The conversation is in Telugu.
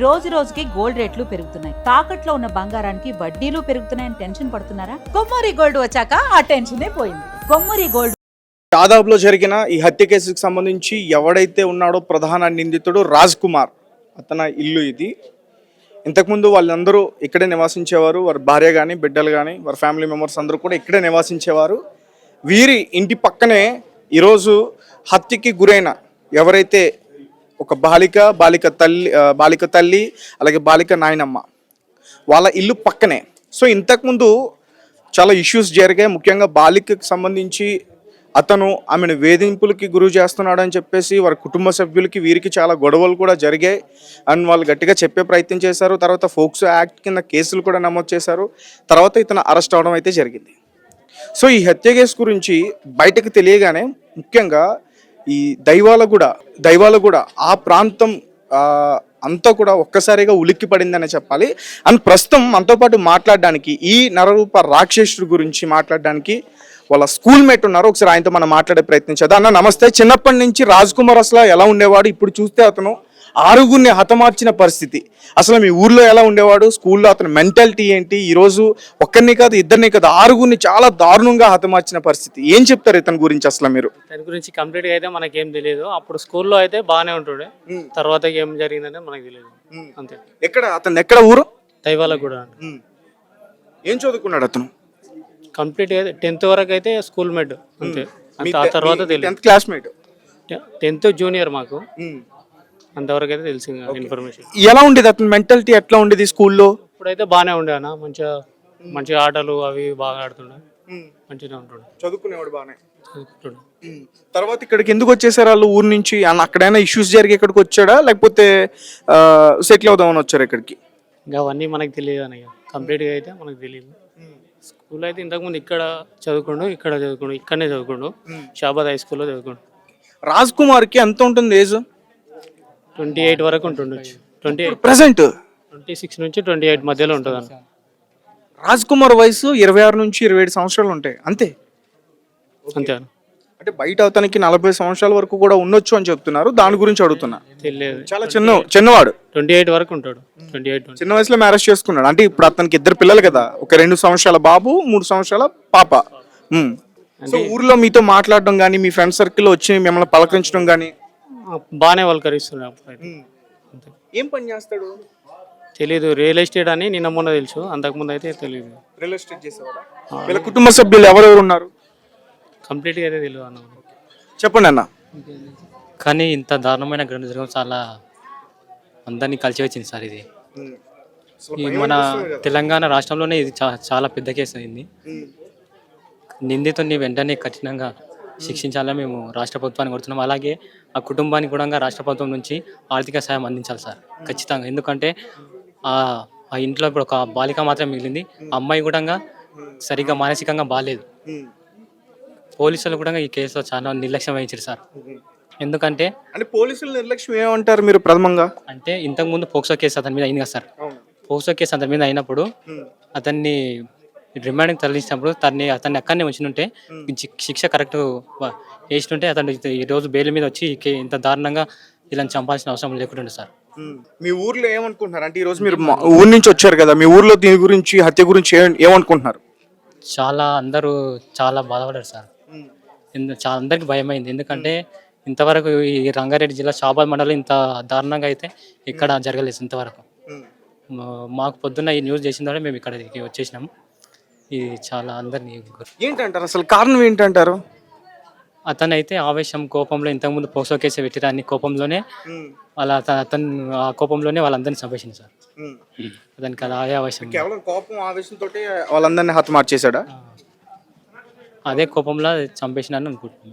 రోజు రోజుకి గోల్డ్ రేట్లు పెరుగుతున్నాయి. తాకట్లో ఉన్న బంగారానికి వడ్డీలు పెరుగుతున్నాయని టెన్షన్ పడుతున్నారా? కొమ్మూరి గోల్డ్ వచ్చాక ఆ టెన్షనే పోయింది. కొమ్మూరి గోల్డ్. దాదాపులో జరిగిన ఈ హత్య కేసుకు సంబంధించి ఎవడైతే ఉన్నాడో ప్రధాన నిందితుడు రాజ్ కుమార్, అతని ఇల్లు ఇది. ఇంతకుముందు వాళ్ళందరూ ఇక్కడే నివాసించేవారు. వారి భార్య కానీ, బిడ్డలు కానీ, వారి ఫ్యామిలీ మెంబర్స్ అందరూ కూడా ఇక్కడే నివాసించేవారు. వీరి ఇంటి పక్కనే ఈరోజు హత్యకి గురైన ఎవరైతే ఒక బాలిక తల్లి అలాగే బాలిక నాయనమ్మ, వాళ్ళ ఇల్లు పక్కనే. సో ఇంతకుముందు చాలా ఇష్యూస్ జరిగాయి. ముఖ్యంగా బాలికకు సంబంధించి అతను ఆమెను వేధింపులకి గురి చేస్తున్నాడు అని చెప్పేసి వారి కుటుంబ సభ్యులకి వీరికి చాలా గొడవలు కూడా జరిగాయి. అండ్ వాళ్ళు గట్టిగా చెప్పే ప్రయత్నం చేశారు. తర్వాత ఫోక్సో యాక్ట్ కింద కేసులు కూడా నమోదు చేశారు. తర్వాత ఇతను అరెస్ట్ అవడం అయితే జరిగింది. సో ఈ హత్య కేసు గురించి బయటకు తెలియగానే ముఖ్యంగా ఈ దైవాల కూడా ఆ ప్రాంతం అంతా కూడా ఒక్కసారిగా ఉలిక్కి పడిందనే చెప్పాలి. అండ్ ప్రస్తుతం మనతో పాటు మాట్లాడడానికి ఈ నరరూప రాక్షసుడి గురించి మాట్లాడడానికి వాళ్ళ స్కూల్ మేట్ ఉన్నారు. ఒకసారి ఆయనతో మనం మాట్లాడే ప్రయత్నం చేద్దాం. అన్న నమస్తే. చిన్నప్పటి నుంచి రాజ్ కుమార్ అసలు ఎలా ఉండేవాడు? ఇప్పుడు చూస్తే అతను 6గురిని హతమార్చిన పరిస్థితి. అసలు మీ ఊర్లో ఎలా ఉండేవాడు? స్కూల్లో అతని మెంటాలిటీ ఏంటి? ఈరోజు ఒక్కరిని కాదు, ఇద్దరిని కాదు, 6గురిని చాలా దారుణంగా హతమార్చిన పరిస్థితి. ఏం చెప్తారు ఇతని గురించి అసలు మీరు? దాని గురించి కంప్లీట్ గా అయితే మనకేం తెలియదు. అప్పుడు స్కూల్లో అయితే బాగానే ఉంటుండే, తర్వాత ఏం జరిగిందంటే మనకు తెలియదు అంతే. ఎక్కడ ఊరు? దైవాలకు కూడా ఏం చదువుకున్నాడు అతను? కంప్లీట్ అయితే 10th వరకు అయితే స్కూల్ మేట్ అంతే. ఆ తర్వాత తెలియదు. క్లాస్మేట్? 10th జూనియర్ మాకు, అంతవరకు అయితే తెలిసి ఇన్ఫర్మేషన్. ఎలా ఉండేది అతని మెంటాలిటీ? ఎట్లా ఉండేది స్కూల్లో? ఇప్పుడైతే బాగానే ఉండే అన్న, మంచిగా ఆటలు అవి బాగా ఆడుతుండే, మంచిగా ఉంటుండే, చదువుకునేవాడు బాగానే. చదువుకుంటుండే. తర్వాత ఇక్కడికి ఎందుకు వచ్చేసారు వాళ్ళు ఊరు నుంచి? అక్కడైనా ఇష్యూస్ జరిగి ఇక్కడికి వచ్చాడా, లేకపోతే సెటిల్ అవుదామని వచ్చారు ఇక్కడికి? ఇంకా అవన్నీ మనకు తెలియదు అన్నయ్య, కంప్లీట్గా అయితే మనకు తెలియదు. స్కూల్ అయితే ఇంతకుముందు ఇక్కడ చదువుకుండు, ఇక్కడనే చదువుకుండు, షాబాద్ హై స్కూల్లో చదువుకుండు. రాజ్ కుమార్కి ఎంత ఉంటుంది ఏజ్? 28 వరకు ఉంటుండొచ్చు. 28 ప్రెసెంట్ 26 నుంచి 28 మధ్యలో ఉంటుంది అన్న. రాజ్ కుమార్ వయసు 26 నుంచి 27 సంవత్సరాలు ఉంటాయి అంతే. అంతే అంటే బయట అతనికి 40 సంవత్సరాల వరకు కూడా ఉండొచ్చు అని చెప్తున్నారు. దాని గురించి అడుగుతున్నా. తెలియదు, చాలా చిన్నవాడు. 28 వరకు ఉంటాడు. 28 చిన్న వయసులో మ్యారేజ్ చేసుకున్నాడు. అంటే ఇప్పుడు అతనికి 2 పిల్లలు కదా, ఒక 2 సంవత్సరాల బాబు, 3 సంవత్సరాల పాప. సో ఊర్లో మీతో మాట్లాడడం కానీ, మీ ఫ్రెండ్ సర్కిల్ వచ్చి మిమ్మల్ని పలకరించడం కానీ బాగానే వల్కరిస్తున్నాడు. ఏం పని చేస్తాడు తెలీదు. రియల్ ఎస్టేట్ అని నిన్న మొన్న తెలుసు, అంతకుముందు అయితే తెలియదు. రియల్ ఎస్టేట్ చేసేవాడా? వీళ్ళ కుటుంబ సభ్యులు ఎవరెవరు ఉన్నారు? కంప్లీట్గా అయితే తెలియదు అన్న. చెప్పండి అన్న. కానీ ఇంత దారుణమైన ఘటన జరగడం చాలా అందరినీ కలిసి వచ్చింది సార్. ఇది ఈ మన తెలంగాణ రాష్ట్రంలోనే ఇది చాలా పెద్ద కేసు అయింది. నిందితుడిని వెంటనే కఠినంగా శిక్షించాలని మేము రాష్ట్ర ప్రభుత్వాన్ని కోరుతున్నాం. అలాగే ఆ కుటుంబానికి కూడా రాష్ట్ర ప్రభుత్వం నుంచి ఆర్థిక సాయం అందించాలి సార్, ఖచ్చితంగా. ఎందుకంటే ఆ ఇంట్లో ఇప్పుడు ఒక బాలిక మాత్రం మిగిలింది. ఆ అమ్మాయి కూడా సరిగ్గా మానసికంగా బాగాలేదు. పోలీసులు కూడా ఈ కేసులో చాలా నిర్లక్ష్యం వహించారు సార్. ఎందుకంటే పోలీసులు నిర్లక్ష్యం ఏమంటారు మీరు ప్రథమంగా? అంటే ఇంతకుముందు పోక్సో కేసు అతని మీద అయింది కదా సార్. పోక్సో కేసు అతని మీద అయినప్పుడు అతన్ని రిమాండ్కి తరలించినప్పుడు అతన్ని అక్కడనే ఉంచినుంటే శిక్ష కరెక్ట్ వేసినుంటే అతను ఈరోజు బెయిల్ మీద వచ్చి ఇంత దారుణంగా ఇలా చంపాల్సిన అవసరం లేకుండా సార్. మీ ఊర్లో ఏమనుకుంటున్నారు? అంటే ఈరోజు మీరు ఊరి నుంచి వచ్చారు కదా, మీ ఊర్లో దీని గురించి, హత్య గురించి ఏమనుకుంటున్నారు? అందరూ చాలా బాధపడ్డారు సార్. అందరికి భయమైంది. ఎందుకంటే ఇంతవరకు ఈ రంగారెడ్డి జిల్లా షాబాద్ మండలం ఇంత దారుణంగా అయితే ఇక్కడ జరగలేదు ఇంతవరకు. మాకు పొద్దున్న ఈ న్యూస్ చేసిన తర్వాత మేము ఇక్కడికి వచ్చేసినాము. ఇది చాలా అందరినీ. ఏంటంటారు అసలు కారణం ఏంటంటారు? అతనైతే ఆవేశం, కోపంలో ఇంతకుముందు పోక్సో కేసు పెట్టిరాన్ని కోపంలోనే ఆ కోపంలోనే వాళ్ళందరినీ చంపేసింది సార్. అతనికి అది ఆవేశం, కేవలం కోపం ఆవేశంతో వాళ్ళందరినీ హతమార్చేశాడా? అదే కోపంలో చంపేసినాను అనుకుంటున్నాను.